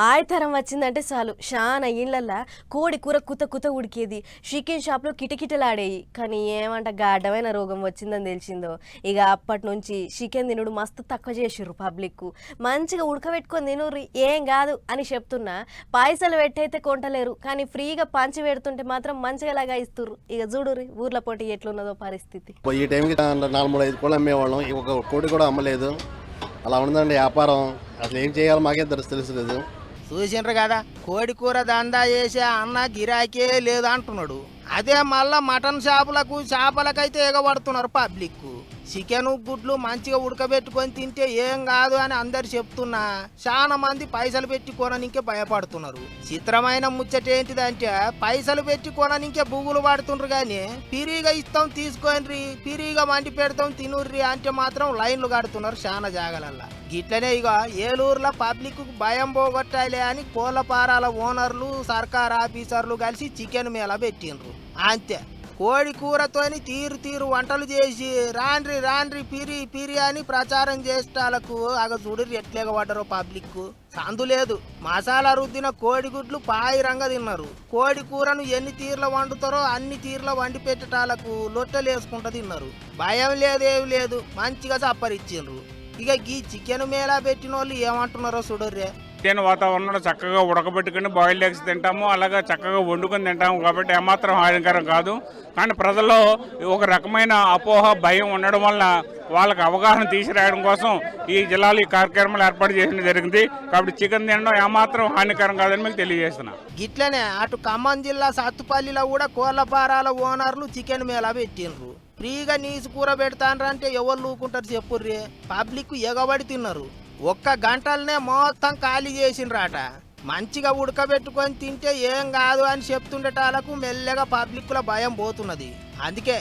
ఆయతరం వచ్చిందంటే చాలు చాలా ఇళ్ళల్లా కోడి కూర కుత కుత ఉడికేది. చికెన్ షాప్లో కిటకిటలాడేవి. కానీ ఏమంట గాఢమైన రోగం వచ్చిందని తెలిసిందో ఇక అప్పటి నుంచి చికెన్ తినుడు మస్తు తక్కువ చేసిర్రు పబ్లిక్. మంచిగా ఉడకబెట్టుకొని తినుర్రి ఏం కాదు అని చెప్తున్నా పైసలు పెట్టయితే కొంటలేరు. కానీ ఫ్రీగా పంచి పెడుతుంటే మాత్రం మంచిగా లాగా ఇస్తుర్రు. ఇక చూడుర్రి ఊర్ల పోటీ ఎట్లున్నదో పరిస్థితి. ఈ టైంకి 4-3-5 కోళ్ళు అమ్మేవాళ్ళం, ఒక కోడి కూడా అమ్మలేదు. అలా ఉందండి వ్యాపారం. అసలు ఏం చేయాలో మాకే తెలుసలేదు. చూసిండ్రు కదా, కోడి కూర దందా చేసే అన్న గిరాకే లేదు అంటున్నాడు. అదే మళ్ళా మటన్ షాపులకు చేపలకైతే ఎగబడుతున్నారు పబ్లిక్. చికెన్ గుడ్లు మంచిగా ఉడకబెట్టుకొని తింటే ఏం కాదు అని అందరు చెప్తున్నా చాలా మంది పైసలు పెట్టి కొననికే భయపడుతున్నారు. చిత్రమైన ముచ్చట ఏంటిదంటే పైసలు పెట్టి కొననికే బుగులు పడుతుండ్రు కానీ పిరిగా ఇస్తాం తీసుకోండి, పిరిగా మండి పెడతాం తినుర్రి అంటే మాత్రం లైన్లు కడుతున్నారు చాలా జాగాలల్లా. గిట్లనే ఇక ఏలూరులో పబ్లిక్ భయం పోగొట్టాలి అని కోళ్ళపారాల ఓనర్లు సర్కార్ ఆఫీసర్లు కలిసి చికెన్ మేళ పెట్టిండ్రు. అంతే, కోడి కూరతోని తీరు తీరు వంటలు చేసి రాండ్రి రాండ్రి పిరి పిరి అని ప్రచారం చేసేటాలకు చూడు ఎట్లేగా పడ్డారో పబ్లిక్. సందు లేదు, మసాలా రుద్దిన కోడిగుడ్లు పాయిరంగా తిన్నారు. కోడి కూరను ఎన్ని తీర్ల వండుతారో అన్ని తీర్ల వండి పెట్టేటాలకు లొట్టెలు వేసుకుంటూ తిన్నారు. భయం లేదేమి లేదు, మంచిగా చప్పరిచ్చిండ్రు. ఇక ఈ చికెన్ మేళా పెట్టిన వాళ్ళు ఏమంటున్నారో చూడర్రే. చికెన్ వాతావరణంలో చక్కగా ఉడకబెట్టుకుని బాయిల్డ్ ఎగ్స్ తింటాము, అలాగే చక్కగా వండుకొని తింటాము కాబట్టి ఏమాత్రం హానికరం కాదు. కానీ ప్రజల్లో ఒక రకమైన అపోహ భయం ఉండడం వల్ల వాళ్ళకి అవగాహన తీసిరాయడం కోసం ఈ జిల్లాలో ఈ కార్యక్రమాలు ఏర్పాటు చేయడం జరిగింది. కాబట్టి చికెన్ తినడం ఏమాత్రం హానికరం కాదని మీకు తెలియజేస్తున్నా. గిట్లనే అటు ఖమ్మం జిల్లా సత్తుపల్లిలో కూడా కోళ్ళపారాల ఓనర్లు చికెన్ మేళా పెట్టిండ్రు. ఫ్రీగా నీసు కూర పెడతాండ్రంటే ఎవరు లూకుంటారు చెప్పుర్రి. పబ్లిక్ ఎగబడి తిన్నారు. ఒక్క గంటలనే మొత్తం ఖాళీ చేసిండ్రాట. మంచిగా ఉడకబెట్టుకొని తింటే ఏం కాదు అని చెప్తుండేటాలకు మెల్లగా పబ్లిక్లో భయం పోతున్నది. అందుకే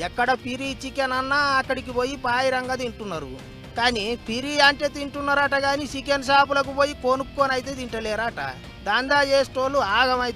ఎక్కడ పిరి చికెన్ అన్నా అక్కడికి పోయి పాయిరంగా తింటున్నారు. కానీ పిరి అంటే తింటున్నారట కానీ చికెన్ షాపులకు పోయి కొనుక్కొని అయితే తింటలేరట. దందా చేసేటోళ్ళు ఆగమవుతున్నారు.